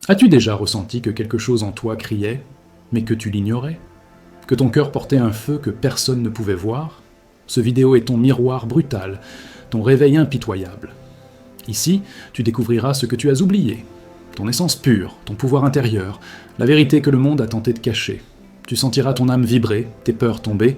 As-tu déjà ressenti que quelque chose en toi criait, mais que tu l'ignorais? Que ton cœur portait un feu que personne ne pouvait voir? Ce vidéo est ton miroir brutal, ton réveil impitoyable. Ici, tu découvriras ce que tu as oublié, ton essence pure, ton pouvoir intérieur, la vérité que le monde a tenté de cacher. Tu sentiras ton âme vibrer, tes peurs tomber,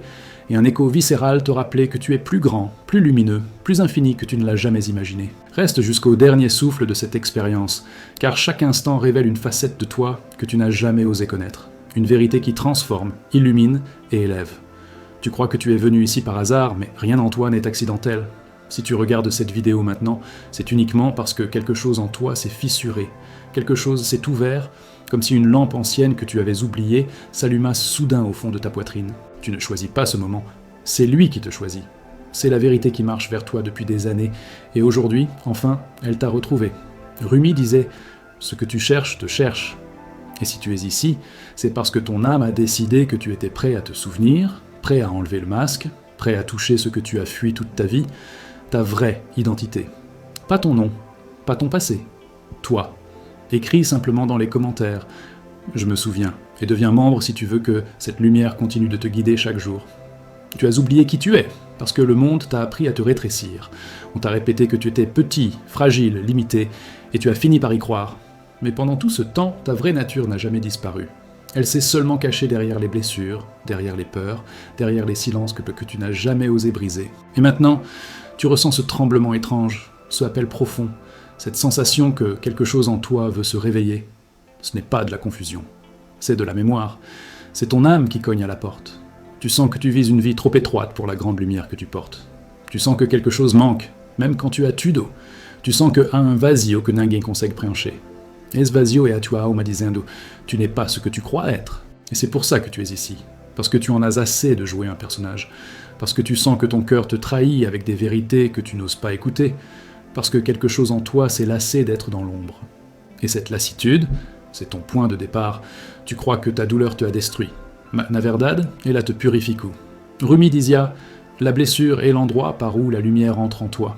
et un écho viscéral te rappeler que tu es plus grand, plus lumineux, plus infini que tu ne l'as jamais imaginé. Reste jusqu'au dernier souffle de cette expérience, car chaque instant révèle une facette de toi que tu n'as jamais osé connaître. Une vérité qui transforme, illumine et élève. Tu crois que tu es venu ici par hasard, mais rien en toi n'est accidentel. Si tu regardes cette vidéo maintenant, c'est uniquement parce que quelque chose en toi s'est fissuré, quelque chose s'est ouvert, comme si une lampe ancienne que tu avais oubliée s'alluma soudain au fond de ta poitrine. Tu ne choisis pas ce moment, c'est lui qui te choisit. C'est la vérité qui marche vers toi depuis des années, et aujourd'hui, enfin, elle t'a retrouvé. Rumi disait « Ce que tu cherches te cherche ». Et si tu es ici, c'est parce que ton âme a décidé que tu étais prêt à te souvenir, prêt à enlever le masque, prêt à toucher ce que tu as fui toute ta vie, ta vraie identité. Pas ton nom, pas ton passé, toi. Écris simplement dans les commentaires « Je me souviens » et deviens membre si tu veux que cette lumière continue de te guider chaque jour. Tu as oublié qui tu es, parce que le monde t'a appris à te rétrécir. On t'a répété que tu étais petit, fragile, limité, et tu as fini par y croire. Mais pendant tout ce temps, ta vraie nature n'a jamais disparu. Elle s'est seulement cachée derrière les blessures, derrière les peurs, derrière les silences que tu n'as jamais osé briser. Et maintenant, tu ressens ce tremblement étrange, ce appel profond, cette sensation que quelque chose en toi veut se réveiller. Ce n'est pas de la confusion, c'est de la mémoire. C'est ton âme qui cogne à la porte. Tu sens que tu vises une vie trop étroite pour la grande lumière que tu portes. Tu sens que quelque chose manque, même quand tu as tudo. Tu sens que há un vazio que ninguém consegue preencher. Esse vazio é a tua alma dizendo « Tu n'es pas ce que tu crois être ». Et c'est pour ça que tu es ici. Parce que tu en as assez de jouer un personnage. Parce que tu sens que ton cœur te trahit avec des vérités que tu n'oses pas écouter. Parce que quelque chose en toi s'est lassé d'être dans l'ombre. Et cette lassitude, c'est ton point de départ. Tu crois que ta douleur te a détruit. Na verdade, ela te purifica. Rumi dizia « La blessure est l'endroit par où la lumière entre en toi ».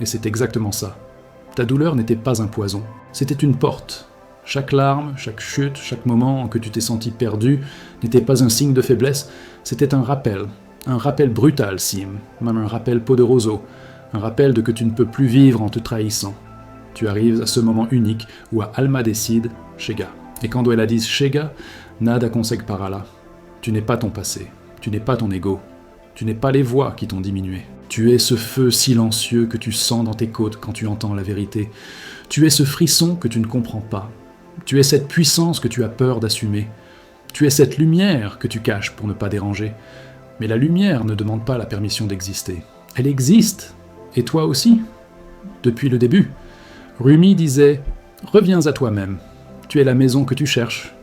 Et c'est exactement ça. Ta douleur n'était pas un poison, c'était une porte. Chaque larme, chaque chute, chaque moment que tu t'es senti perdu n'était pas un signe de faiblesse, c'était un rappel brutal, sim, même un rappel poderoso, un rappel de que tu ne peux plus vivre en te trahissant. Tu arrives à ce moment unique où a alma décide, chega. Et quand ela diz chega, nada consegue parar là. Tu n'es pas ton passé, tu n'es pas ton ego, tu n'es pas les voix qui t'ont diminué. Tu es ce feu silencieux que tu sens dans tes côtes quand tu entends la vérité. Tu es ce frisson que tu ne comprends pas. Tu es cette puissance que tu as peur d'assumer. Tu es cette lumière que tu caches pour ne pas déranger. Mais la lumière ne demande pas la permission d'exister. Elle existe, et toi aussi, depuis le début. Rumi disait « Reviens à toi-même, tu es la maison que tu cherches. »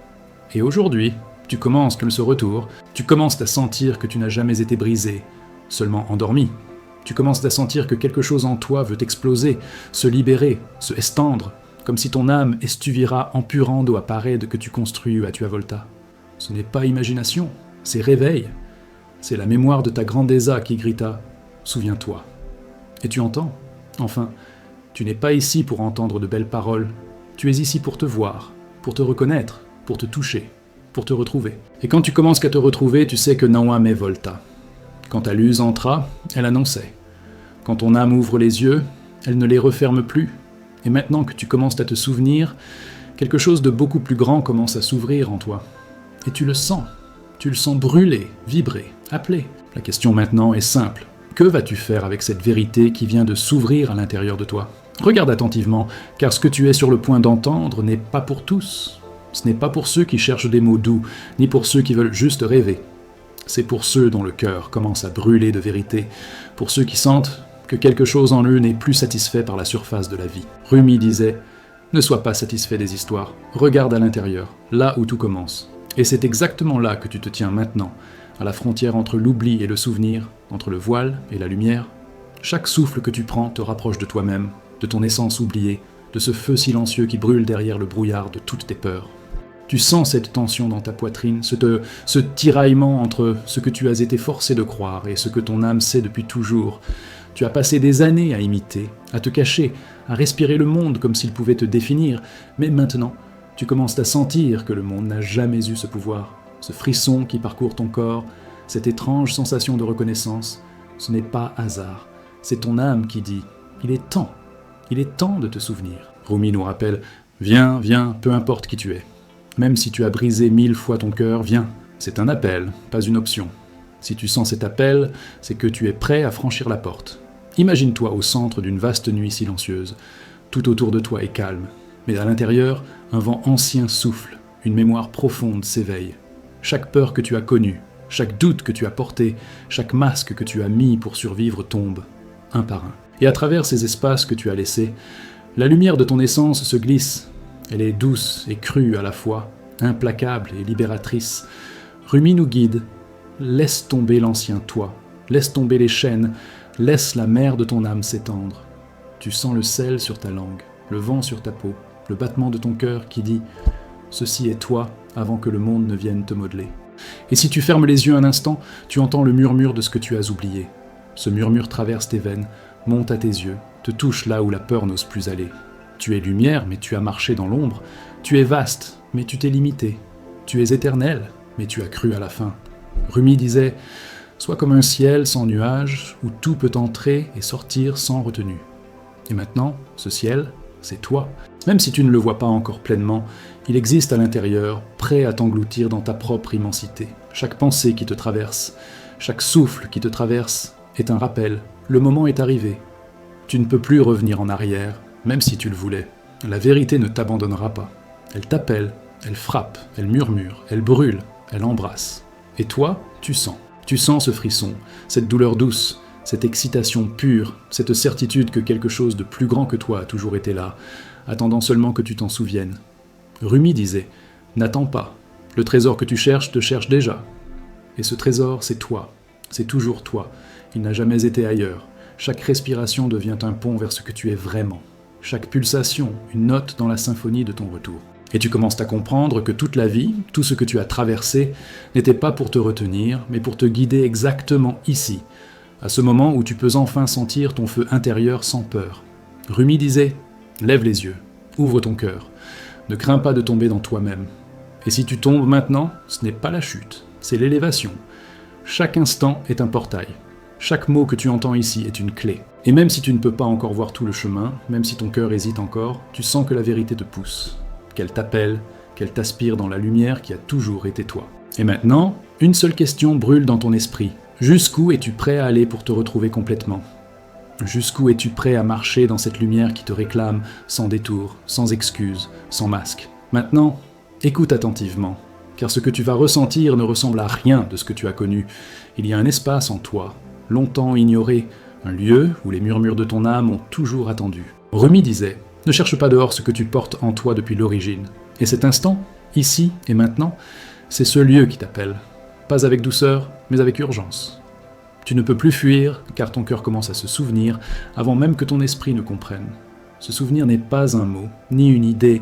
Et aujourd'hui, tu commences comme ce retour, tu commences à sentir que tu n'as jamais été brisé, seulement endormi. Tu commences à sentir que quelque chose en toi veut exploser, se libérer, se estendre, comme si ton âme estuvira empurando a parede que tu construis à tua volta. Ce n'est pas imagination, c'est réveil. C'est la mémoire de ta grandeza qui grita « Souviens-toi ». Et tu entends. Enfin, tu n'es pas ici pour entendre de belles paroles, tu es ici pour te voir, pour te reconnaître, pour te toucher, pour te retrouver. Et quand tu commences à te retrouver, tu sais que não há mais volta. Quand ta luz entra, elle annonçait. Quand ton âme ouvre les yeux, elle ne les referme plus. Et maintenant que tu commences à te souvenir, quelque chose de beaucoup plus grand commence à s'ouvrir en toi. Et tu le sens brûler, vibrer, appeler. La question maintenant est simple. Que vas-tu faire avec cette vérité qui vient de s'ouvrir à l'intérieur de toi? Regarde attentivement, car ce que tu es sur le point d'entendre n'est pas pour tous. Ce n'est pas pour ceux qui cherchent des mots doux, ni pour ceux qui veulent juste rêver. C'est pour ceux dont le cœur commence à brûler de vérité, pour ceux qui sentent que quelque chose en eux n'est plus satisfait par la surface de la vie. Rumi disait « Ne sois pas satisfait des histoires, regarde à l'intérieur, là où tout commence. » Et c'est exactement là que tu te tiens maintenant, à la frontière entre l'oubli et le souvenir, entre le voile et la lumière. Chaque souffle que tu prends te rapproche de toi-même, de ton essence oubliée, de ce feu silencieux qui brûle derrière le brouillard de toutes tes peurs. Tu sens cette tension dans ta poitrine, ce tiraillement entre ce que tu as été forcé de croire et ce que ton âme sait depuis toujours. Tu as passé des années à imiter, à te cacher, à respirer le monde comme s'il pouvait te définir, mais maintenant, Tu commences à sentir que le monde n'a jamais eu ce pouvoir. Ce frisson qui parcourt ton corps, cette étrange sensation de reconnaissance, ce n'est pas hasard. C'est ton âme qui dit « Il est temps de te souvenir ». Rumi nous rappelle « Viens, viens, peu importe qui tu es. Même si tu as brisé 1000 fois ton cœur, viens. C'est un appel, pas une option. Si tu sens cet appel, c'est que tu es prêt à franchir la porte. Imagine-toi au centre d'une vaste nuit silencieuse. Tout autour de toi est calme. Mais à l'intérieur, un vent ancien souffle. Une mémoire profonde s'éveille. Chaque peur que tu as connue, chaque doute que tu as porté, chaque masque que tu as mis pour survivre tombe, un par un. Et à travers ces espaces que tu as laissés, la lumière de ton essence se glisse. Elle est douce et crue à la fois, implacable et libératrice. Rumi nous guide. Laisse tomber l'ancien toi, laisse tomber les chaînes, laisse la mer de ton âme s'étendre. Tu sens le sel sur ta langue, le vent sur ta peau, le battement de ton cœur qui dit « Ceci est toi avant que le monde ne vienne te modeler ». Et si tu fermes les yeux un instant, tu entends le murmure de ce que tu as oublié. Ce murmure traverse tes veines, monte à tes yeux, te touche là où la peur n'ose plus aller. Tu es lumière, mais tu as marché dans l'ombre. Tu es vaste, mais tu t'es limité. Tu es éternel, mais tu as cru à la fin. Rumi disait « Sois comme un ciel sans nuages, où tout peut entrer et sortir sans retenue. » Et maintenant, ce ciel, c'est toi. Même si tu ne le vois pas encore pleinement, il existe à l'intérieur, prêt à t'engloutir dans ta propre immensité. Chaque pensée qui te traverse, chaque souffle qui te traverse est un rappel. Le moment est arrivé. Tu ne peux plus revenir en arrière, même si tu le voulais. La vérité ne t'abandonnera pas. Elle t'appelle, elle frappe, elle murmure, elle brûle, elle embrasse. Et toi, tu sens. Tu sens ce frisson, cette douleur douce, cette excitation pure, cette certitude que quelque chose de plus grand que toi a toujours été là, attendant seulement que tu t'en souviennes. Rumi disait « N'attends pas, le trésor que tu cherches te cherche déjà. » Et ce trésor, c'est toi, c'est toujours toi, il n'a jamais été ailleurs. Chaque respiration devient un pont vers ce que tu es vraiment. Chaque pulsation, une note dans la symphonie de ton retour. Et tu commences à comprendre que toute la vie, tout ce que tu as traversé, n'était pas pour te retenir, mais pour te guider exactement ici, à ce moment où tu peux enfin sentir ton feu intérieur sans peur. Rumi disait « Lève les yeux, ouvre ton cœur, ne crains pas de tomber dans toi-même. Et si tu tombes maintenant, ce n'est pas la chute, c'est l'élévation. Chaque instant est un portail. Chaque mot que tu entends ici est une clé. Et même si tu ne peux pas encore voir tout le chemin, même si ton cœur hésite encore, tu sens que la vérité te pousse, qu'elle t'appelle, qu'elle t'aspire dans la lumière qui a toujours été toi. Et maintenant, une seule question brûle dans ton esprit. Jusqu'où es-tu prêt à aller pour te retrouver complètement ? Jusqu'où es-tu prêt à marcher dans cette lumière qui te réclame, sans détour, sans excuse, sans masque ? Maintenant, écoute attentivement, car ce que tu vas ressentir ne ressemble à rien de ce que tu as connu. Il y a un espace en toi, longtemps ignoré, un lieu où les murmures de ton âme ont toujours attendu. Rumi disait « Ne cherche pas dehors ce que tu portes en toi depuis l'origine. » Et cet instant, ici et maintenant, c'est ce lieu qui t'appelle. Pas avec douceur, mais avec urgence. Tu ne peux plus fuir, car ton cœur commence à se souvenir, avant même que ton esprit ne comprenne. Ce souvenir n'est pas un mot, ni une idée,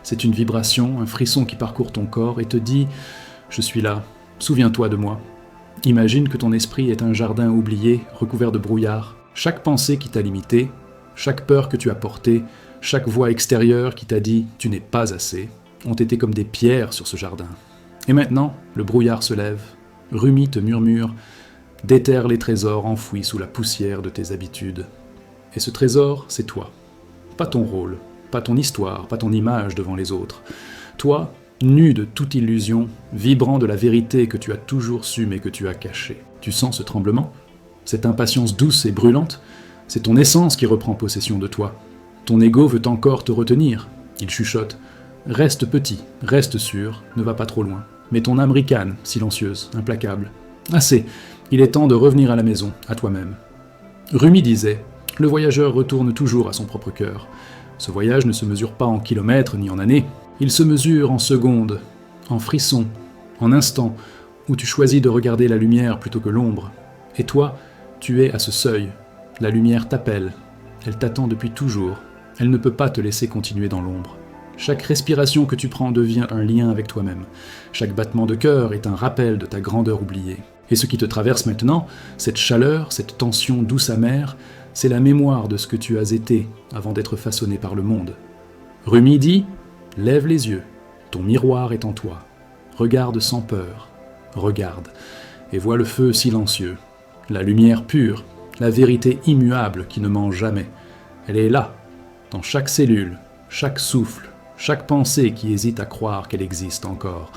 c'est une vibration, un frisson qui parcourt ton corps et te dit « Je suis là, souviens-toi de moi ». Imagine que ton esprit est un jardin oublié, recouvert de brouillard. Chaque pensée qui t'a limité, chaque peur que tu as portée, chaque voix extérieure qui t'a dit « tu n'es pas assez », ont été comme des pierres sur ce jardin. Et maintenant, le brouillard se lève, Rumi te murmure « déterre les trésors enfouis sous la poussière de tes habitudes ». Et ce trésor, c'est toi. Pas ton rôle, pas ton histoire, pas ton image devant les autres. Toi, nu de toute illusion, vibrant de la vérité que tu as toujours su mais que tu as cachée. Tu sens ce tremblement ? Cette impatience douce et brûlante ? C'est ton essence qui reprend possession de toi. Ton ego veut encore te retenir. Il chuchote « Reste petit, reste sûr, ne va pas trop loin ». Mais ton âme ricane, silencieuse, implacable. Assez, il est temps de revenir à la maison, à toi-même. Rumi disait « Le voyageur retourne toujours à son propre cœur. Ce voyage ne se mesure pas en kilomètres ni en années. Il se mesure en secondes, en frissons, en instants, où tu choisis de regarder la lumière plutôt que l'ombre. Et toi, tu es à ce seuil. La lumière t'appelle. Elle t'attend depuis toujours. Elle ne peut pas te laisser continuer dans l'ombre. Chaque respiration que tu prends devient un lien avec toi-même. Chaque battement de cœur est un rappel de ta grandeur oubliée. Et ce qui te traverse maintenant, cette chaleur, cette tension douce amère, c'est la mémoire de ce que tu as été avant d'être façonné par le monde. Rumi dit « Lève les yeux, ton miroir est en toi. Regarde sans peur, regarde, et vois le feu silencieux, la lumière pure, la vérité immuable qui ne ment jamais. Elle est là, dans chaque cellule, chaque souffle, chaque pensée qui hésite à croire qu'elle existe encore.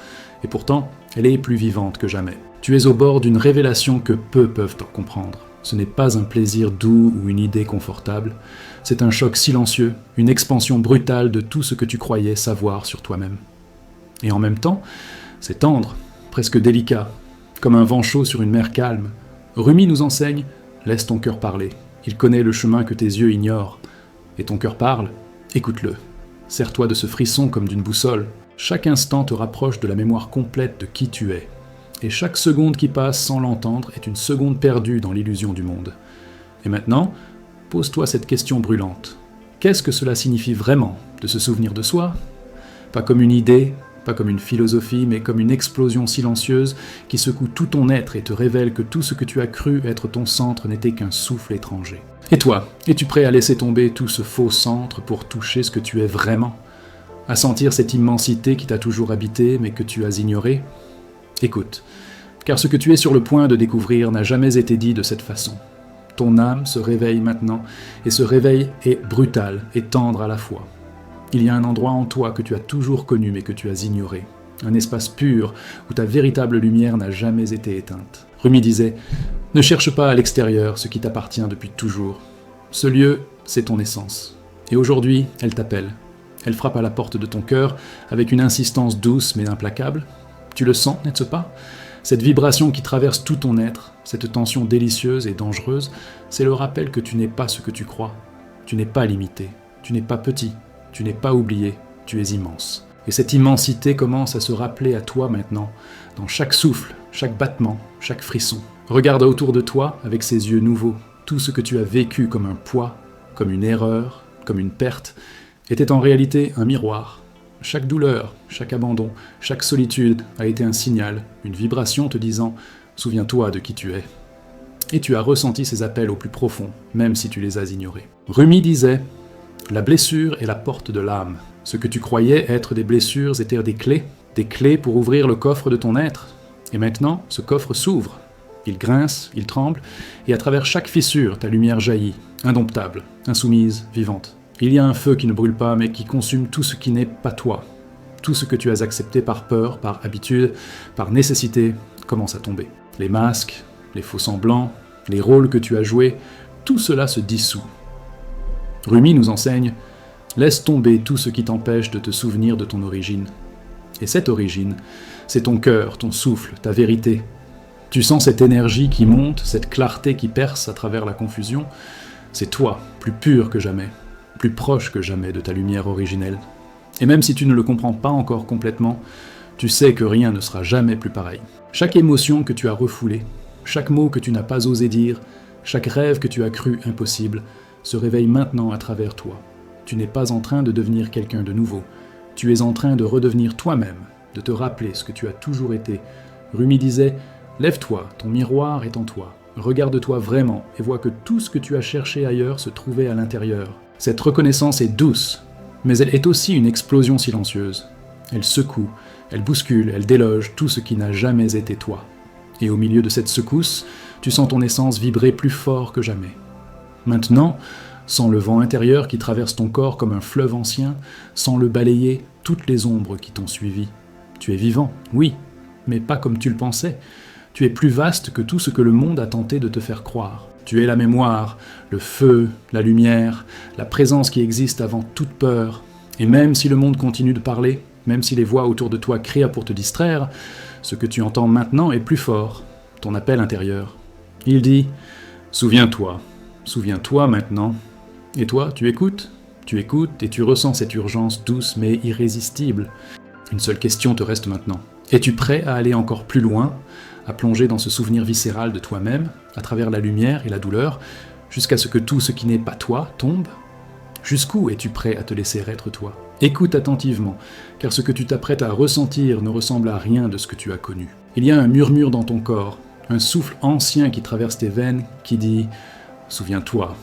Et pourtant, elle est plus vivante que jamais. Tu es au bord d'une révélation que peu peuvent en comprendre. Ce n'est pas un plaisir doux ou une idée confortable, c'est un choc silencieux, une expansion brutale de tout ce que tu croyais savoir sur toi-même. Et en même temps, c'est tendre, presque délicat, comme un vent chaud sur une mer calme. Rumi nous enseigne « Laisse ton cœur parler, il connaît le chemin que tes yeux ignorent. » Et ton cœur parle, écoute-le. Sers-toi de ce frisson comme d'une boussole. Chaque instant te rapproche de la mémoire complète de qui tu es. Et chaque seconde qui passe sans l'entendre est une seconde perdue dans l'illusion du monde. Et maintenant, pose-toi cette question brûlante. Qu'est-ce que cela signifie vraiment de se souvenir de soi ? Pas comme une idée, pas comme une philosophie, mais comme une explosion silencieuse qui secoue tout ton être et te révèle que tout ce que tu as cru être ton centre n'était qu'un souffle étranger. Et toi, es-tu prêt à laisser tomber tout ce faux centre pour toucher ce que tu es vraiment ? À sentir cette immensité qui t'a toujours habité mais que tu as ignorée ? Écoute, car ce que tu es sur le point de découvrir n'a jamais été dit de cette façon. Ton âme se réveille maintenant, et ce réveil est brutal et tendre à la fois. Il y a un endroit en toi que tu as toujours connu mais que tu as ignoré. Un espace pur où ta véritable lumière n'a jamais été éteinte. Rumi disait « Ne cherche pas à l'extérieur ce qui t'appartient depuis toujours. Ce lieu, c'est ton essence. Et aujourd'hui, elle t'appelle. Elle frappe à la porte de ton cœur avec une insistance douce mais implacable. Tu le sens, n'est-ce pas ? Cette vibration qui traverse tout ton être, cette tension délicieuse et dangereuse, c'est le rappel que tu n'es pas ce que tu crois. Tu n'es pas limité, tu n'es pas petit, tu n'es pas oublié, tu es immense. Et cette immensité commence à se rappeler à toi maintenant, dans chaque souffle, chaque battement, chaque frisson. Regarde autour de toi avec ces yeux nouveaux. Tout ce que tu as vécu comme un poids, comme une erreur, comme une perte, était en réalité un miroir. Chaque douleur, chaque abandon, chaque solitude a été un signal, une vibration te disant « Souviens-toi de qui tu es ». Et tu as ressenti ces appels au plus profond, même si tu les as ignorés. Rumi disait « La blessure est la porte de l'âme. Ce que tu croyais être des blessures étaient des clés pour ouvrir le coffre de ton être. Et maintenant, ce coffre s'ouvre. Il grince, il tremble, et à travers chaque fissure, ta lumière jaillit, indomptable, insoumise, vivante. Il y a un feu qui ne brûle pas, mais qui consume tout ce qui n'est pas toi. Tout ce que tu as accepté par peur, par habitude, par nécessité, commence à tomber. Les masques, les faux semblants, les rôles que tu as joués, tout cela se dissout. Rumi nous enseigne « Laisse tomber tout ce qui t'empêche de te souvenir de ton origine. » Et cette origine, c'est ton cœur, ton souffle, ta vérité. Tu sens cette énergie qui monte, cette clarté qui perce à travers la confusion. C'est toi, plus pur que jamais, plus proche que jamais de ta lumière originelle. Et même si tu ne le comprends pas encore complètement, tu sais que rien ne sera jamais plus pareil. Chaque émotion que tu as refoulée, chaque mot que tu n'as pas osé dire, chaque rêve que tu as cru impossible, se réveille maintenant à travers toi. Tu n'es pas en train de devenir quelqu'un de nouveau. Tu es en train de redevenir toi-même, de te rappeler ce que tu as toujours été. Rumi disait « Lève-toi, ton miroir est en toi. Regarde-toi vraiment et vois que tout ce que tu as cherché ailleurs se trouvait à l'intérieur. Cette reconnaissance est douce, mais elle est aussi une explosion silencieuse. Elle secoue, elle bouscule, elle déloge tout ce qui n'a jamais été toi. Et au milieu de cette secousse, tu sens ton essence vibrer plus fort que jamais. Maintenant, sens le vent intérieur qui traverse ton corps comme un fleuve ancien, sans le balayer toutes les ombres qui t'ont suivi. Tu es vivant, oui, mais pas comme tu le pensais. Tu es plus vaste que tout ce que le monde a tenté de te faire croire. Tu es la mémoire, le feu, la lumière, la présence qui existe avant toute peur. Et même si le monde continue de parler, même si les voix autour de toi crient pour te distraire, ce que tu entends maintenant est plus fort, ton appel intérieur. Il dit « Souviens-toi, souviens-toi maintenant ». Et toi, tu écoutes et tu ressens cette urgence douce mais irrésistible. Une seule question te reste maintenant. Es-tu prêt à aller encore plus loin, à plonger dans ce souvenir viscéral de toi-même, à travers la lumière et la douleur, jusqu'à ce que tout ce qui n'est pas toi tombe ? Jusqu'où es-tu prêt à te laisser être toi ? Écoute attentivement, car ce que tu t'apprêtes à ressentir ne ressemble à rien de ce que tu as connu. Il y a un murmure dans ton corps, un souffle ancien qui traverse tes veines, qui dit « Souviens-toi,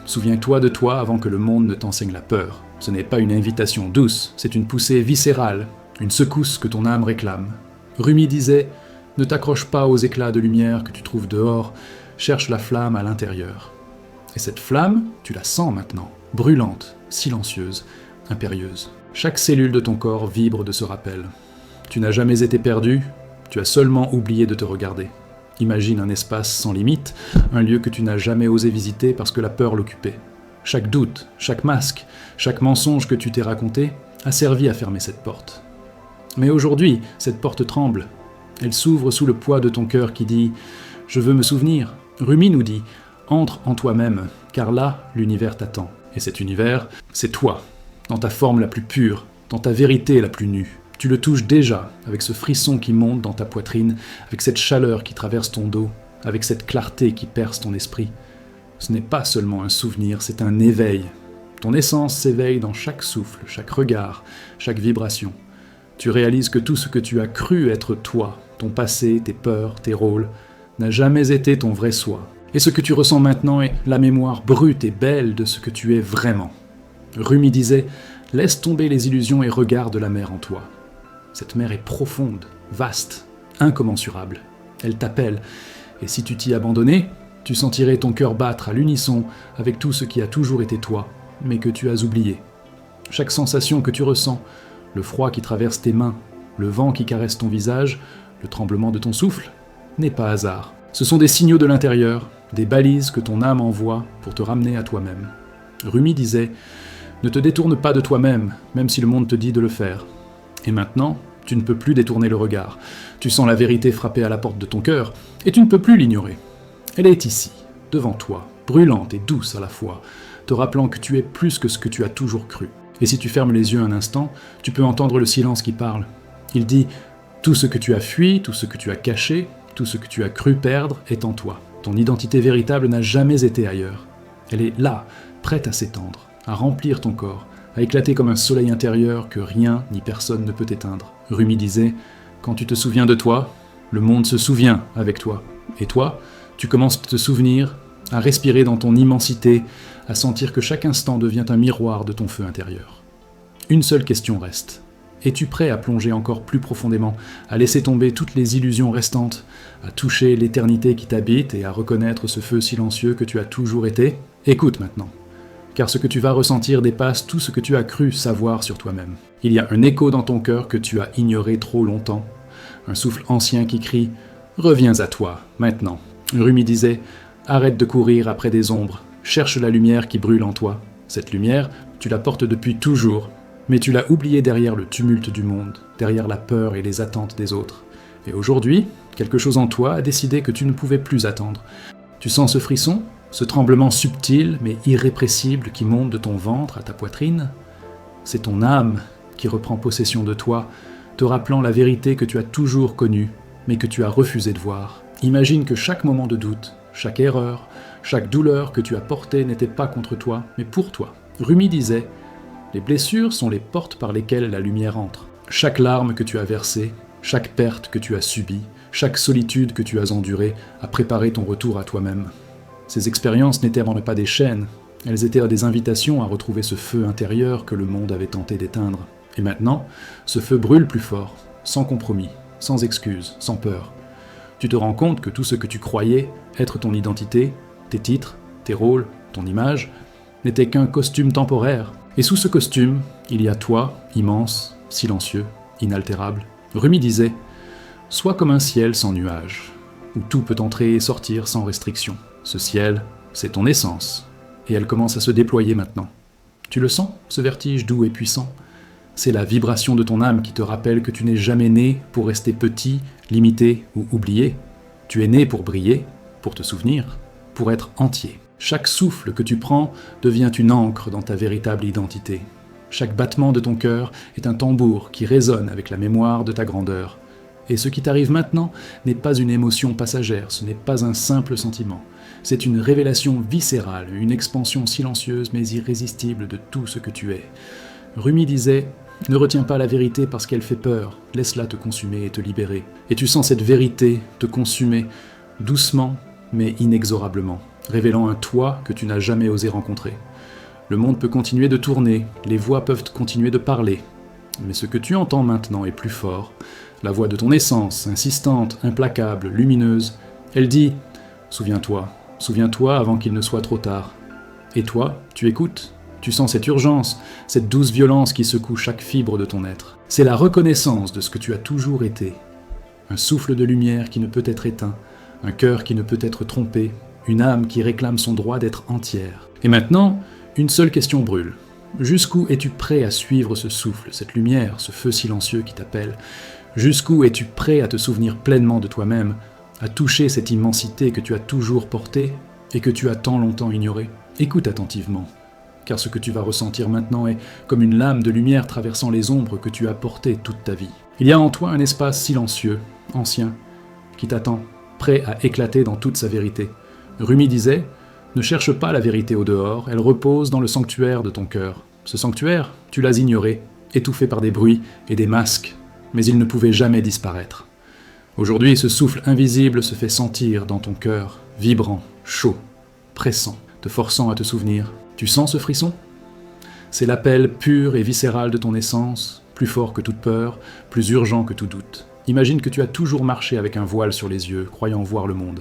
souviens-toi de toi avant que le monde ne t'enseigne la peur. » Ce n'est pas une invitation douce, c'est une poussée viscérale, une secousse que ton âme réclame. Rumi disait « Ne t'accroche pas aux éclats de lumière que tu trouves dehors, cherche la flamme à l'intérieur. » Et cette flamme, tu la sens maintenant, brûlante, silencieuse, impérieuse. Chaque cellule de ton corps vibre de ce rappel. Tu n'as jamais été perdu, tu as seulement oublié de te regarder. Imagine un espace sans limite, un lieu que tu n'as jamais osé visiter parce que la peur l'occupait. Chaque doute, chaque masque, chaque mensonge que tu t'es raconté a servi à fermer cette porte. Mais aujourd'hui, cette porte tremble. Elle s'ouvre sous le poids de ton cœur qui dit « Je veux me souvenir ». Rumi nous dit « Entre en toi-même, car là, l'univers t'attend. » Et cet univers, c'est toi, dans ta forme la plus pure, dans ta vérité la plus nue. Tu le touches déjà, avec ce frisson qui monte dans ta poitrine, avec cette chaleur qui traverse ton dos, avec cette clarté qui perce ton esprit. Ce n'est pas seulement un souvenir, c'est un éveil. Ton essence s'éveille dans chaque souffle, chaque regard, chaque vibration. Tu réalises que tout ce que tu as cru être toi, ton passé, tes peurs, tes rôles, n'a jamais été ton vrai soi. Et ce que tu ressens maintenant est la mémoire brute et belle de ce que tu es vraiment. Rumi disait « Laisse tomber les illusions et regarde la mer en toi. » Cette mer est profonde, vaste, incommensurable. Elle t'appelle, et si tu t'y abandonnais, tu sentirais ton cœur battre à l'unisson avec tout ce qui a toujours été toi, mais que tu as oublié. Chaque sensation que tu ressens, le froid qui traverse tes mains, le vent qui caresse ton visage, le tremblement de ton souffle, n'est pas hasard. Ce sont des signaux de l'intérieur, des balises que ton âme envoie pour te ramener à toi-même. Rumi disait « Ne te détourne pas de toi-même, même si le monde te dit de le faire. » Et maintenant, tu ne peux plus détourner le regard. Tu sens la vérité frapper à la porte de ton cœur, et tu ne peux plus l'ignorer. Elle est ici, devant toi, brûlante et douce à la fois, te rappelant que tu es plus que ce que tu as toujours cru. Et si tu fermes les yeux un instant, tu peux entendre le silence qui parle. Il dit « Tout ce que tu as fui, tout ce que tu as caché, tout ce que tu as cru perdre est en toi. Ton identité véritable n'a jamais été ailleurs. Elle est là, prête à s'étendre, à remplir ton corps, à éclater comme un soleil intérieur que rien ni personne ne peut éteindre. » Rumi disait « Quand tu te souviens de toi, le monde se souvient avec toi. Et toi, tu commences à te souvenir, à respirer dans ton immensité, à sentir que chaque instant devient un miroir de ton feu intérieur. Une seule question reste. Es-tu prêt à plonger encore plus profondément, à laisser tomber toutes les illusions restantes, à toucher l'éternité qui t'habite et à reconnaître ce feu silencieux que tu as toujours été ? Écoute maintenant. Car ce que tu vas ressentir dépasse tout ce que tu as cru savoir sur toi-même. Il y a un écho dans ton cœur que tu as ignoré trop longtemps, un souffle ancien qui crie « Reviens à toi, maintenant ». Rumi disait « Arrête de courir après des ombres, cherche la lumière qui brûle en toi. Cette lumière, tu la portes depuis toujours, mais tu l'as oubliée derrière le tumulte du monde, derrière la peur et les attentes des autres. Et aujourd'hui, quelque chose en toi a décidé que tu ne pouvais plus attendre. Tu sens ce frisson ? Ce tremblement subtil mais irrépressible qui monte de ton ventre à ta poitrine, c'est ton âme qui reprend possession de toi, te rappelant la vérité que tu as toujours connue, mais que tu as refusé de voir. Imagine que chaque moment de doute, chaque erreur, chaque douleur que tu as portée n'était pas contre toi, mais pour toi. Rumi disait « Les blessures sont les portes par lesquelles la lumière entre. Chaque larme que tu as versée, chaque perte que tu as subie, chaque solitude que tu as endurée a préparé ton retour à toi-même. » Ces expériences n'étaient pas des chaînes, elles étaient des invitations à retrouver ce feu intérieur que le monde avait tenté d'éteindre. Et maintenant, ce feu brûle plus fort, sans compromis, sans excuse, sans peur. Tu te rends compte que tout ce que tu croyais être ton identité, tes titres, tes rôles, ton image, n'était qu'un costume temporaire. Et sous ce costume, il y a toi, immense, silencieux, inaltérable. Rumi disait « Sois comme un ciel sans nuages, où tout peut entrer et sortir sans restriction. Ce ciel, c'est ton essence, et elle commence à se déployer maintenant. Tu le sens, ce vertige doux et puissant ? C'est la vibration de ton âme qui te rappelle que tu n'es jamais né pour rester petit, limité ou oublié. Tu es né pour briller, pour te souvenir, pour être entier. Chaque souffle que tu prends devient une ancre dans ta véritable identité. Chaque battement de ton cœur est un tambour qui résonne avec la mémoire de ta grandeur. Et ce qui t'arrive maintenant n'est pas une émotion passagère, ce n'est pas un simple sentiment. C'est une révélation viscérale, une expansion silencieuse mais irrésistible de tout ce que tu es. Rumi disait « Ne retiens pas la vérité parce qu'elle fait peur, laisse-la te consumer et te libérer. » Et tu sens cette vérité te consumer, doucement mais inexorablement, révélant un toi que tu n'as jamais osé rencontrer. Le monde peut continuer de tourner, les voix peuvent continuer de parler. Mais ce que tu entends maintenant est plus fort. La voix de ton essence, insistante, implacable, lumineuse, elle dit « Souviens-toi, souviens-toi avant qu'il ne soit trop tard. » Et toi, tu écoutes, tu sens cette urgence, cette douce violence qui secoue chaque fibre de ton être. C'est la reconnaissance de ce que tu as toujours été. Un souffle de lumière qui ne peut être éteint, un cœur qui ne peut être trompé, une âme qui réclame son droit d'être entière. Et maintenant, une seule question brûle. Jusqu'où es-tu prêt à suivre ce souffle, cette lumière, ce feu silencieux qui t'appelle ? Jusqu'où es-tu prêt à te souvenir pleinement de toi-même, à toucher cette immensité que tu as toujours portée et que tu as tant longtemps ignorée ? Écoute attentivement, car ce que tu vas ressentir maintenant est comme une lame de lumière traversant les ombres que tu as portées toute ta vie. Il y a en toi un espace silencieux, ancien, qui t'attend, prêt à éclater dans toute sa vérité. Rumi disait « Ne cherche pas la vérité au dehors, elle repose dans le sanctuaire de ton cœur. Ce sanctuaire, tu l'as ignoré, étouffé par des bruits et des masques, mais il ne pouvait jamais disparaître. Aujourd'hui, ce souffle invisible se fait sentir dans ton cœur, vibrant, chaud, pressant, te forçant à te souvenir. Tu sens ce frisson ? C'est l'appel pur et viscéral de ton essence, plus fort que toute peur, plus urgent que tout doute. Imagine que tu as toujours marché avec un voile sur les yeux, croyant voir le monde.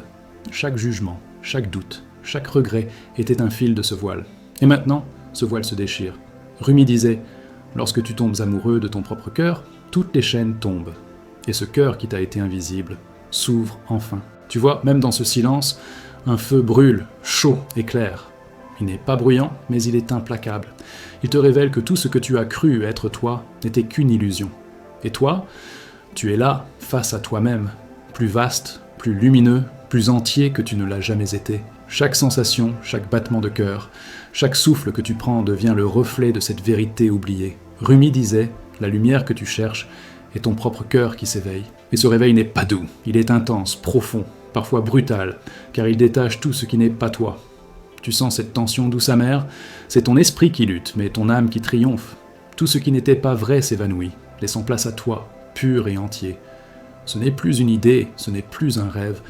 Chaque jugement, chaque doute, chaque regret était un fil de ce voile. Et maintenant, ce voile se déchire. Rumi disait « Lorsque tu tombes amoureux de ton propre cœur, toutes les chaînes tombent. Et ce cœur qui t'a été invisible s'ouvre enfin. » Tu vois, même dans ce silence, un feu brûle, chaud et clair. Il n'est pas bruyant, mais il est implacable. Il te révèle que tout ce que tu as cru être toi n'était qu'une illusion. Et toi, tu es là, face à toi-même, plus vaste, plus lumineux, plus entier que tu ne l'as jamais été. Chaque sensation, chaque battement de cœur, chaque souffle que tu prends devient le reflet de cette vérité oubliée. Rumi disait, la lumière que tu cherches est ton propre cœur qui s'éveille. Et ce réveil n'est pas doux, il est intense, profond, parfois brutal, car il détache tout ce qui n'est pas toi. Tu sens cette tension douce amère, c'est ton esprit qui lutte, mais ton âme qui triomphe. Tout ce qui n'était pas vrai s'évanouit, laissant place à toi, pur et entier. Ce n'est plus une idée, ce n'est plus un rêve,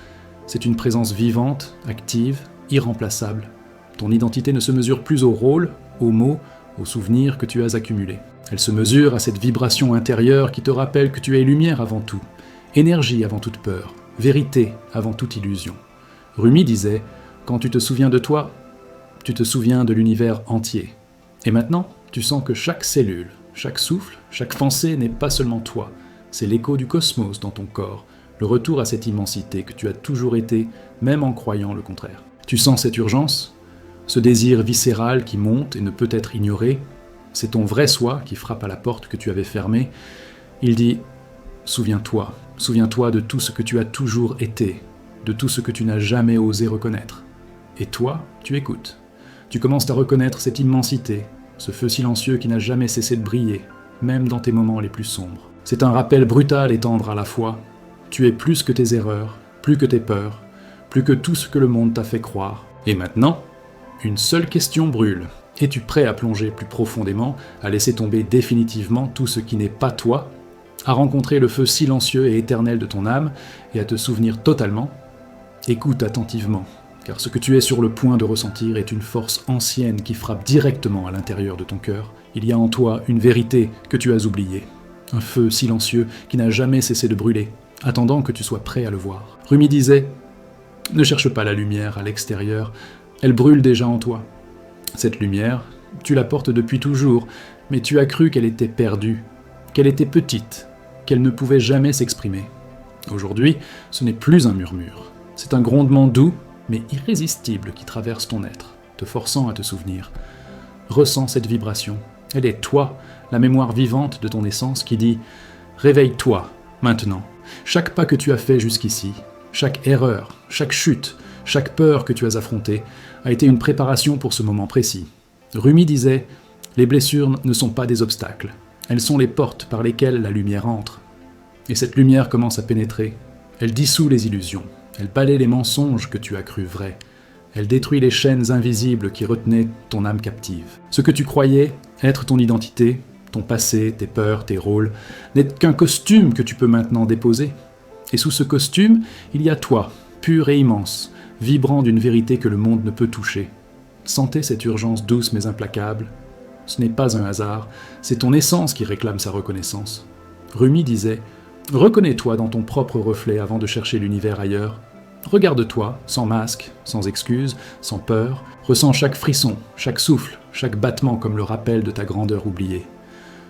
c'est une présence vivante, active, irremplaçable. Ton identité ne se mesure plus au rôle, aux mots, aux souvenirs que tu as accumulés. Elle se mesure à cette vibration intérieure qui te rappelle que tu es lumière avant tout, énergie avant toute peur, vérité avant toute illusion. Rumi disait « Quand tu te souviens de toi, tu te souviens de l'univers entier. » Et maintenant, tu sens que chaque cellule, chaque souffle, chaque pensée n'est pas seulement toi, c'est l'écho du cosmos dans ton corps, le retour à cette immensité que tu as toujours été, même en croyant le contraire. Tu sens cette urgence, ce désir viscéral qui monte et ne peut être ignoré, c'est ton vrai soi qui frappe à la porte que tu avais fermée. Il dit « Souviens-toi, souviens-toi de tout ce que tu as toujours été, de tout ce que tu n'as jamais osé reconnaître. » Et toi, tu écoutes. Tu commences à reconnaître cette immensité, ce feu silencieux qui n'a jamais cessé de briller, même dans tes moments les plus sombres. C'est un rappel brutal et tendre à la fois. Tu es plus que tes erreurs, plus que tes peurs, plus que tout ce que le monde t'a fait croire. Et maintenant, une seule question brûle. Es-tu prêt à plonger plus profondément, à laisser tomber définitivement tout ce qui n'est pas toi, à rencontrer le feu silencieux et éternel de ton âme et à te souvenir totalement ? Écoute attentivement, car ce que tu es sur le point de ressentir est une force ancienne qui frappe directement à l'intérieur de ton cœur. Il y a en toi une vérité que tu as oubliée, un feu silencieux qui n'a jamais cessé de brûler, attendant que tu sois prêt à le voir. Rumi disait « Ne cherche pas la lumière à l'extérieur, elle brûle déjà en toi. Cette lumière, tu la portes depuis toujours, mais tu as cru qu'elle était perdue, qu'elle était petite, qu'elle ne pouvait jamais s'exprimer. Aujourd'hui, ce n'est plus un murmure. C'est un grondement doux, mais irrésistible qui traverse ton être, te forçant à te souvenir. Ressens cette vibration. Elle est toi, la mémoire vivante de ton essence qui dit « Réveille-toi, maintenant. Chaque pas que tu as fait jusqu'ici, chaque erreur, chaque chute, chaque peur que tu as affrontée a été une préparation pour ce moment précis. » Rumi disait « Les blessures ne sont pas des obstacles. Elles sont les portes par lesquelles la lumière entre. Et cette lumière commence à pénétrer. Elle dissout les illusions. Elle balaie les mensonges que tu as crus vrais. Elle détruit les chaînes invisibles qui retenaient ton âme captive. Ce que tu croyais être ton identité, ton passé, tes peurs, tes rôles, n'est qu'un costume que tu peux maintenant déposer. Et sous ce costume, il y a toi, pur et immense, vibrant d'une vérité que le monde ne peut toucher. Sentez cette urgence douce mais implacable. Ce n'est pas un hasard, c'est ton essence qui réclame sa reconnaissance. Rumi disait « Reconnais-toi dans ton propre reflet avant de chercher l'univers ailleurs. Regarde-toi, sans masque, sans excuse, sans peur, ressens chaque frisson, chaque souffle, chaque battement comme le rappel de ta grandeur oubliée.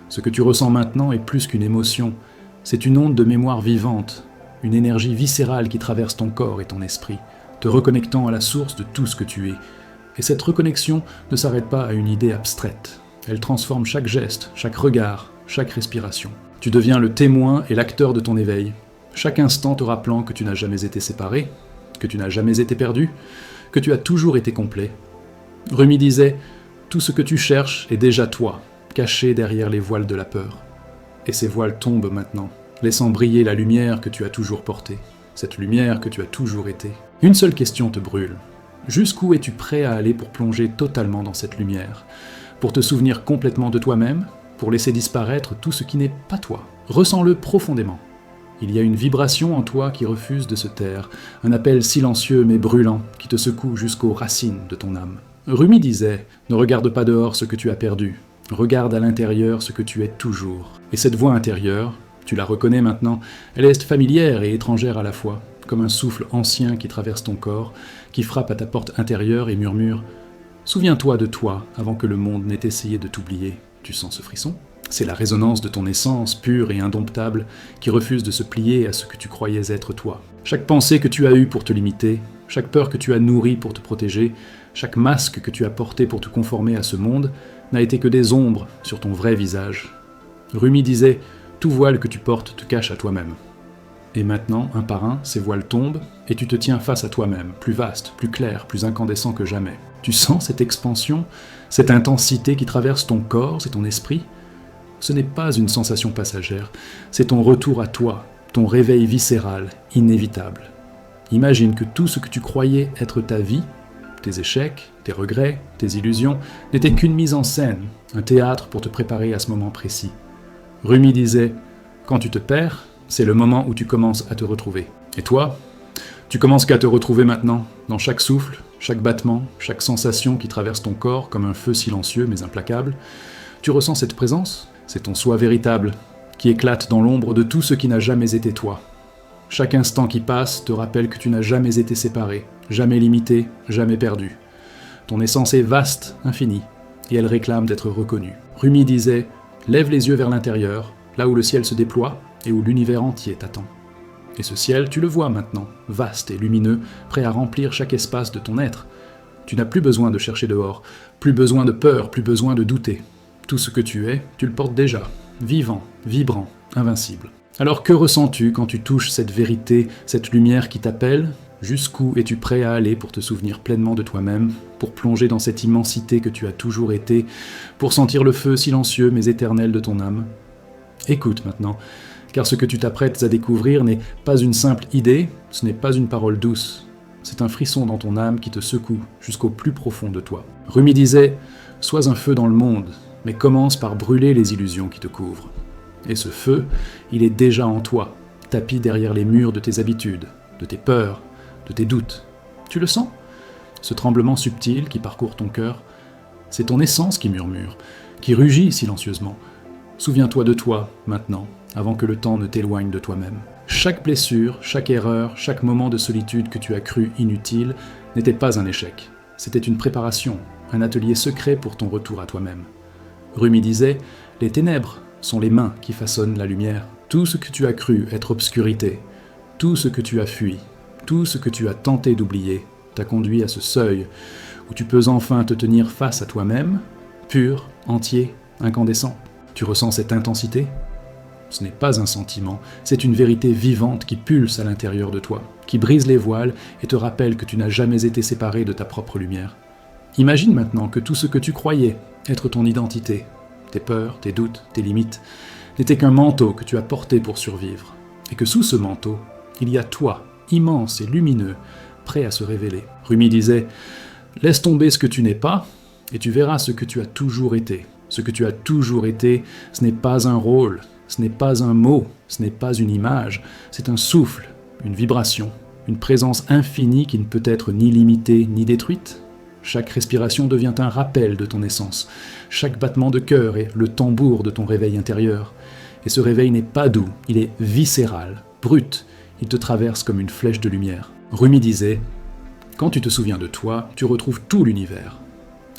Ce que tu ressens maintenant est plus qu'une émotion, c'est une onde de mémoire vivante, une énergie viscérale qui traverse ton corps et ton esprit, te reconnectant à la source de tout ce que tu es. Et cette reconnexion ne s'arrête pas à une idée abstraite. Elle transforme chaque geste, chaque regard, chaque respiration. Tu deviens le témoin et l'acteur de ton éveil, chaque instant te rappelant que tu n'as jamais été séparé, que tu n'as jamais été perdu, que tu as toujours été complet. Rumi disait « Tout ce que tu cherches est déjà toi, caché derrière les voiles de la peur. » Et ces voiles tombent maintenant, laissant briller la lumière que tu as toujours portée, cette lumière que tu as toujours été. Une seule question te brûle. Jusqu'où es-tu prêt à aller pour plonger totalement dans cette lumière, pour te souvenir complètement de toi-même, pour laisser disparaître tout ce qui n'est pas toi? Ressens-le profondément. Il y a une vibration en toi qui refuse de se taire, un appel silencieux mais brûlant qui te secoue jusqu'aux racines de ton âme. Rumi disait « Ne regarde pas dehors ce que tu as perdu, regarde à l'intérieur ce que tu es toujours. » Et cette voix intérieure, tu la reconnais maintenant, elle est familière et étrangère à la fois, comme un souffle ancien qui traverse ton corps, qui frappe à ta porte intérieure et murmure « Souviens-toi de toi avant que le monde n'ait essayé de t'oublier. » Tu sens ce frisson? C'est la résonance de ton essence pure et indomptable qui refuse de se plier à ce que tu croyais être toi. Chaque pensée que tu as eue pour te limiter, chaque peur que tu as nourrie pour te protéger, chaque masque que tu as porté pour te conformer à ce monde, n'a été que des ombres sur ton vrai visage. Rumi disait « Tout voile que tu portes te cache à toi-même. » Et maintenant, un par un, ces voiles tombent, et tu te tiens face à toi-même, plus vaste, plus clair, plus incandescent que jamais. Tu sens cette expansion, cette intensité qui traverse ton corps et ton esprit? Ce n'est pas une sensation passagère, c'est ton retour à toi, ton réveil viscéral, inévitable. Imagine que tout ce que tu croyais être ta vie, tes échecs, tes regrets, tes illusions, n'était qu'une mise en scène, un théâtre pour te préparer à ce moment précis. Rumi disait « Quand tu te perds, c'est le moment où tu commences à te retrouver. » Et toi, tu commences qu'à te retrouver maintenant, dans chaque souffle, chaque battement, chaque sensation qui traverse ton corps comme un feu silencieux mais implacable. Tu ressens cette présence? C'est ton soi véritable, qui éclate dans l'ombre de tout ce qui n'a jamais été toi. Chaque instant qui passe te rappelle que tu n'as jamais été séparé, jamais limité, jamais perdu. Ton essence est vaste, infinie, et elle réclame d'être reconnue. Rumi disait « Lève les yeux vers l'intérieur, là où le ciel se déploie et où l'univers entier t'attend. » Et ce ciel, tu le vois maintenant, vaste et lumineux, prêt à remplir chaque espace de ton être. Tu n'as plus besoin de chercher dehors, plus besoin de peur, plus besoin de douter. Tout ce que tu es, tu le portes déjà, vivant, vibrant, invincible. Alors que ressens-tu quand tu touches cette vérité, cette lumière qui t'appelle? Jusqu'où es-tu prêt à aller pour te souvenir pleinement de toi-même, pour plonger dans cette immensité que tu as toujours été, pour sentir le feu silencieux mais éternel de ton âme? Écoute maintenant, car ce que tu t'apprêtes à découvrir n'est pas une simple idée, ce n'est pas une parole douce. C'est un frisson dans ton âme qui te secoue jusqu'au plus profond de toi. Rumi disait « Sois un feu dans le monde, mais commence par brûler les illusions qui te couvrent. » Et ce feu, il est déjà en toi, tapi derrière les murs de tes habitudes, de tes peurs, de tes doutes. Tu le sens? Ce tremblement subtil qui parcourt ton cœur, c'est ton essence qui murmure, qui rugit silencieusement. Souviens-toi de toi, maintenant, avant que le temps ne t'éloigne de toi-même. Chaque blessure, chaque erreur, chaque moment de solitude que tu as cru inutile n'était pas un échec. C'était une préparation, un atelier secret pour ton retour à toi-même. Rumi disait « Les ténèbres sont les mains qui façonnent la lumière. Tout ce que tu as cru être obscurité, tout ce que tu as fui, tout ce que tu as tenté d'oublier, t'a conduit à ce seuil où tu peux enfin te tenir face à toi-même, pur, entier, incandescent. Tu ressens cette intensité? Ce n'est pas un sentiment, c'est une vérité vivante qui pulse à l'intérieur de toi, qui brise les voiles et te rappelle que tu n'as jamais été séparé de ta propre lumière. Imagine maintenant que tout ce que tu croyais être ton identité, tes peurs, tes doutes, tes limites, n'était qu'un manteau que tu as porté pour survivre, et que sous ce manteau, il y a toi, immense et lumineux, prêt à se révéler. Rumi disait « Laisse tomber ce que tu n'es pas, et tu verras ce que tu as toujours été. Ce que tu as toujours été, ce n'est pas un rôle, ce n'est pas un mot, ce n'est pas une image, c'est un souffle, une vibration, une présence infinie qui ne peut être ni limitée ni détruite. Chaque respiration devient un rappel de ton essence. Chaque battement de cœur est le tambour de ton réveil intérieur. Et ce réveil n'est pas doux, il est viscéral, brut, il te traverse comme une flèche de lumière. Rumi disait « Quand tu te souviens de toi, tu retrouves tout l'univers.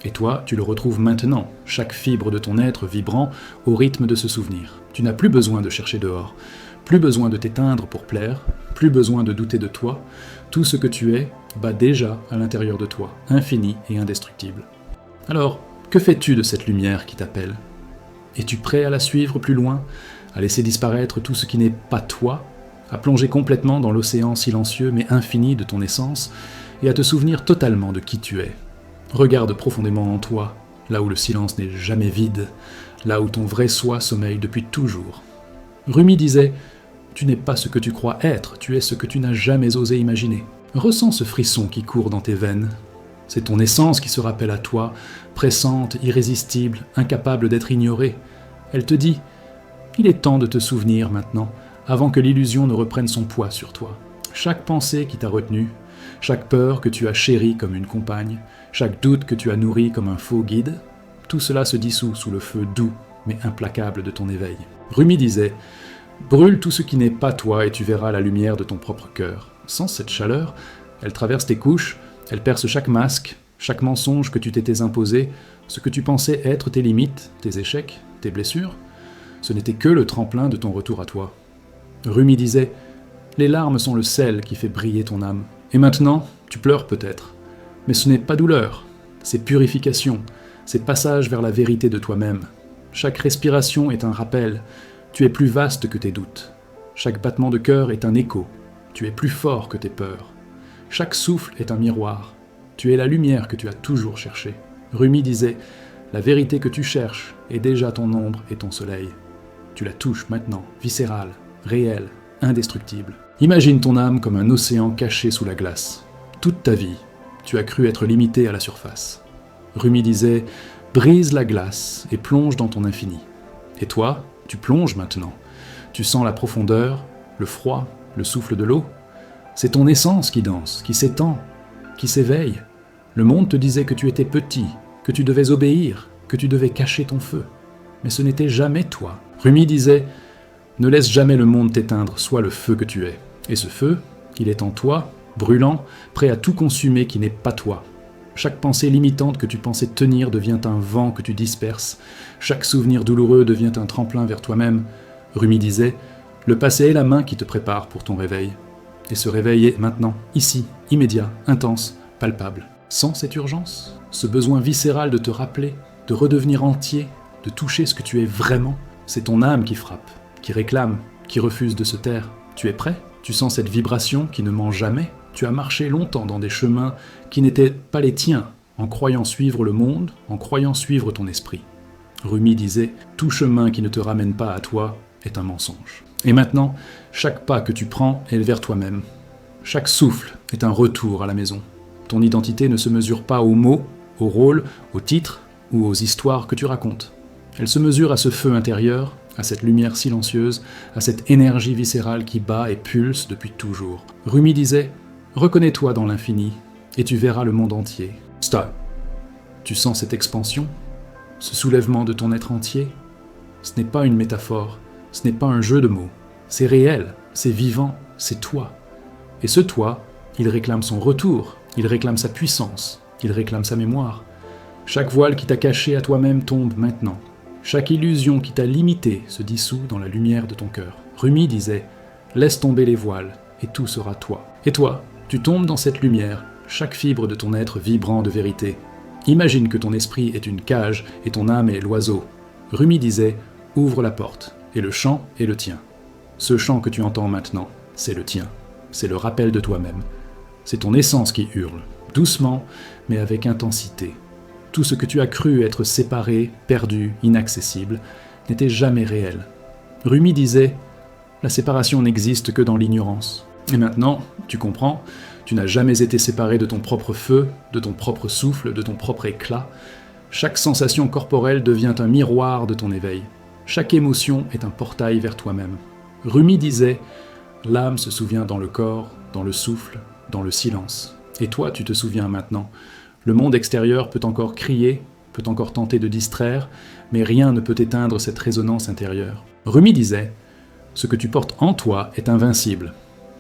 Et toi, tu le retrouves maintenant, chaque fibre de ton être vibrant au rythme de ce souvenir. Tu n'as plus besoin de chercher dehors, plus besoin de t'éteindre pour plaire, plus besoin de douter de toi. Tout ce que tu es bat déjà à l'intérieur de toi, infini et indestructible. Alors, que fais-tu de cette lumière qui t'appelle ? Es-tu prêt à la suivre plus loin, à laisser disparaître tout ce qui n'est pas toi, à plonger complètement dans l'océan silencieux mais infini de ton essence, et à te souvenir totalement de qui tu es ? Regarde profondément en toi, là où le silence n'est jamais vide, là où ton vrai soi sommeille depuis toujours. Rumi disait « Tu n'es pas ce que tu crois être, tu es ce que tu n'as jamais osé imaginer. » Ressens ce frisson qui court dans tes veines. C'est ton essence qui se rappelle à toi, pressante, irrésistible, incapable d'être ignorée. Elle te dit « Il est temps de te souvenir maintenant, avant que l'illusion ne reprenne son poids sur toi. » Chaque pensée qui t'a retenu, chaque peur que tu as chérie comme une compagne, chaque doute que tu as nourri comme un faux guide, tout cela se dissout sous le feu doux mais implacable de ton éveil. Rumi disait « Brûle tout ce qui n'est pas toi et tu verras la lumière de ton propre cœur. » Sans cette chaleur, elle traverse tes couches, elle perce chaque masque, chaque mensonge que tu t'étais imposé, ce que tu pensais être tes limites, tes échecs, tes blessures. Ce n'était que le tremplin de ton retour à toi. Rumi disait « Les larmes sont le sel qui fait briller ton âme. Et maintenant, tu pleures peut-être. Mais ce n'est pas douleur, c'est purification, c'est passage vers la vérité de toi-même. Chaque respiration est un rappel, tu es plus vaste que tes doutes. Chaque battement de cœur est un écho, tu es plus fort que tes peurs. Chaque souffle est un miroir, tu es la lumière que tu as toujours cherchée. Rumi disait « La vérité que tu cherches est déjà ton ombre et ton soleil. Tu la touches maintenant, viscérale, réelle, indestructible. Imagine ton âme comme un océan caché sous la glace. Toute ta vie, tu as cru être limité à la surface. Rumi disait « Brise la glace et plonge dans ton infini. » Et toi, tu plonges maintenant. Tu sens la profondeur, le froid, le souffle de l'eau. C'est ton essence qui danse, qui s'étend, qui s'éveille. Le monde te disait que tu étais petit, que tu devais obéir, que tu devais cacher ton feu. Mais ce n'était jamais toi. Rumi disait « Ne laisse jamais le monde t'éteindre, sois le feu que tu es. » Et ce feu, il est en toi, brûlant, prêt à tout consumer qui n'est pas toi. Chaque pensée limitante que tu pensais tenir devient un vent que tu disperses. Chaque souvenir douloureux devient un tremplin vers toi-même. Rumi disait « Le passé est la main qui te prépare pour ton réveil. » Et ce réveil est maintenant, ici, immédiat, intense, palpable. Sans cette urgence, ce besoin viscéral de te rappeler, de redevenir entier, de toucher ce que tu es vraiment, c'est ton âme qui frappe, qui réclame, qui refuse de se taire. Tu es prêt ? Tu sens cette vibration qui ne ment jamais ? Tu as marché longtemps dans des chemins qui n'étaient pas les tiens, en croyant suivre le monde, en croyant suivre ton esprit. Rumi disait « Tout chemin qui ne te ramène pas à toi est un mensonge. » Et maintenant, chaque pas que tu prends est vers toi-même. Chaque souffle est un retour à la maison. Ton identité ne se mesure pas aux mots, aux rôles, aux titres ou aux histoires que tu racontes. Elle se mesure à ce feu intérieur, à cette lumière silencieuse, à cette énergie viscérale qui bat et pulse depuis toujours. Rumi disait « Reconnais-toi dans l'infini, et tu verras le monde entier. » Stop. Tu sens cette expansion, ce soulèvement de ton être entier ? Ce n'est pas une métaphore, ce n'est pas un jeu de mots. C'est réel, c'est vivant, c'est toi. Et ce toi, il réclame son retour, il réclame sa puissance, il réclame sa mémoire. Chaque voile qui t'a caché à toi-même tombe maintenant. Chaque illusion qui t'a limité se dissout dans la lumière de ton cœur. Rumi disait « Laisse tomber les voiles, et tout sera toi. » Et toi, tu tombes dans cette lumière, chaque fibre de ton être vibrant de vérité. Imagine que ton esprit est une cage et ton âme est l'oiseau. Rumi disait « Ouvre la porte, et le chant est le tien. » Ce chant que tu entends maintenant, c'est le tien. C'est le rappel de toi-même. C'est ton essence qui hurle, doucement, mais avec intensité. Tout ce que tu as cru être séparé, perdu, inaccessible, n'était jamais réel. Rumi disait « La séparation n'existe que dans l'ignorance. » Et maintenant, tu comprends, tu n'as jamais été séparé de ton propre feu, de ton propre souffle, de ton propre éclat. Chaque sensation corporelle devient un miroir de ton éveil. Chaque émotion est un portail vers toi-même. Rumi disait « L'âme se souvient dans le corps, dans le souffle, dans le silence. » Et toi, tu te souviens maintenant. Le monde extérieur peut encore crier, peut encore tenter de distraire, mais rien ne peut éteindre cette résonance intérieure. Rumi disait « Ce que tu portes en toi est invincible,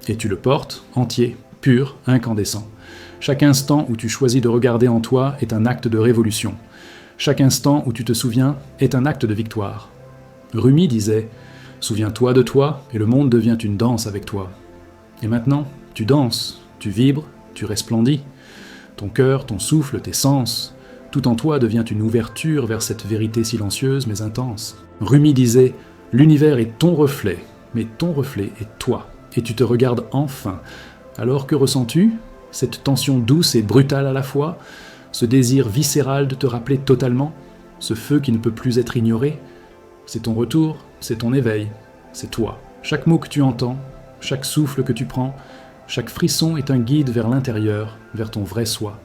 et tu le portes entier, pur, incandescent. Chaque instant où tu choisis de regarder en toi est un acte de révolution. Chaque instant où tu te souviens est un acte de victoire. » Rumi disait « Souviens-toi de toi, et le monde devient une danse avec toi. » Et maintenant, tu danses, tu vibres, tu resplendis. Ton cœur, ton souffle, tes sens, tout en toi devient une ouverture vers cette vérité silencieuse mais intense. Rumi disait « L'univers est ton reflet, mais ton reflet est toi, et tu te regardes enfin. Alors que ressens-tu ? Cette tension douce et brutale à la fois, ce désir viscéral de te rappeler totalement, ce feu qui ne peut plus être ignoré. C'est ton retour, c'est ton éveil, c'est toi. Chaque mot que tu entends, chaque souffle que tu prends, chaque frisson est un guide vers l'intérieur, vers ton vrai soi.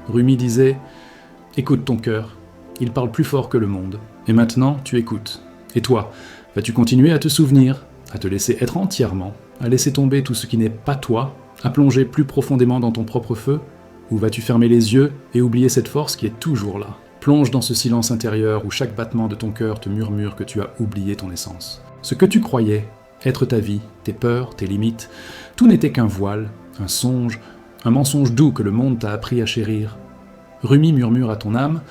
Rumi disait « Écoute ton cœur, il parle plus fort que le monde. Et maintenant, tu écoutes. Et toi, vas-tu continuer à te souvenir, à te laisser être entièrement, à laisser tomber tout ce qui n'est pas toi, à plonger plus profondément dans ton propre feu? Ou vas-tu fermer les yeux et oublier cette force qui est toujours là? Plonge dans ce silence intérieur où chaque battement de ton cœur te murmure que tu as oublié ton essence. Ce que tu croyais être ta vie, tes peurs, tes limites, tout n'était qu'un voile, un songe, un mensonge doux que le monde t'a appris à chérir. Rumi murmure à ton âme,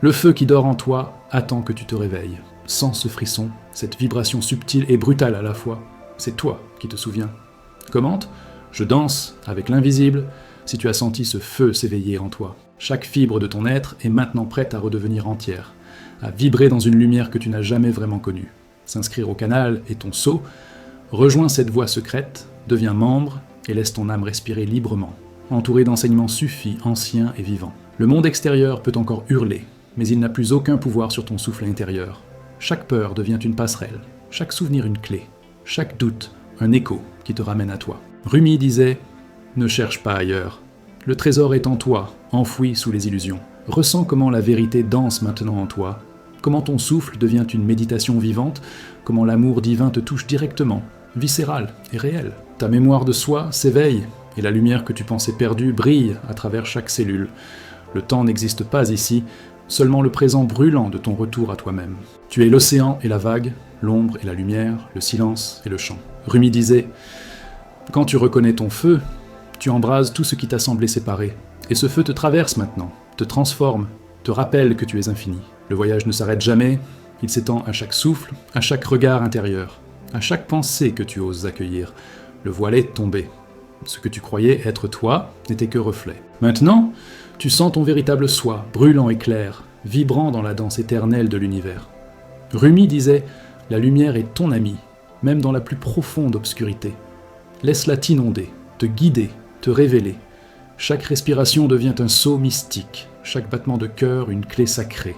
le feu qui dort en toi attend que tu te réveilles. Sens ce frisson, cette vibration subtile et brutale à la fois. C'est toi qui te souviens. Commente, je danse avec l'invisible, si tu as senti ce feu s'éveiller en toi. Chaque fibre de ton être est maintenant prête à redevenir entière, à vibrer dans une lumière que tu n'as jamais vraiment connue. S'inscrire au canal est ton sceau, rejoins cette voie secrète, deviens membre et laisse ton âme respirer librement, entouré d'enseignements suffis, anciens et vivants. Le monde extérieur peut encore hurler, mais il n'a plus aucun pouvoir sur ton souffle intérieur. Chaque peur devient une passerelle, chaque souvenir une clé, chaque doute un écho qui te ramène à toi. Rumi disait « Ne cherche pas ailleurs, le trésor est en toi, enfoui sous les illusions. Ressens comment la vérité danse maintenant en toi, comment ton souffle devient une méditation vivante, comment l'amour divin te touche directement, viscéral et réel. Ta mémoire de soi s'éveille, et la lumière que tu pensais perdue brille à travers chaque cellule. Le temps n'existe pas ici, seulement le présent brûlant de ton retour à toi-même. Tu es l'océan et la vague, l'ombre et la lumière, le silence et le chant. Rumi disait « Quand tu reconnais ton feu, tu embrases tout ce qui t'a semblé séparé, et ce feu te traverse maintenant, te transforme, te rappelle que tu es infini. Le voyage ne s'arrête jamais, il s'étend à chaque souffle, à chaque regard intérieur, à chaque pensée que tu oses accueillir. Le voile est tombé. Ce que tu croyais être toi n'était que reflet. Maintenant, tu sens ton véritable soi, brûlant et clair, vibrant dans la danse éternelle de l'univers. Rumi disait « La lumière est ton amie, même dans la plus profonde obscurité. Laisse-la t'inonder, te guider, te révéler. Chaque respiration devient un sceau mystique, chaque battement de cœur une clé sacrée.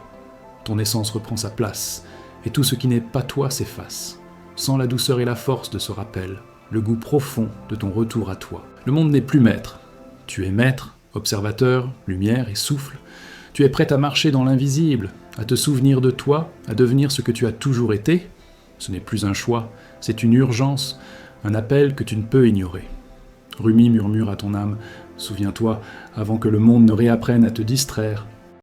Ton essence reprend sa place, et tout ce qui n'est pas toi s'efface. Sens la douceur et la force de ce rappel, le goût profond de ton retour à toi. Le monde n'est plus maître. Tu es maître, observateur, lumière et souffle. Tu es prêt à marcher dans l'invisible, à te souvenir de toi, à devenir ce que tu as toujours été. Ce n'est plus un choix, c'est une urgence, un appel que tu ne peux ignorer. Rumi murmure à ton âme, souviens-toi, avant que le monde ne réapprenne à te distraire,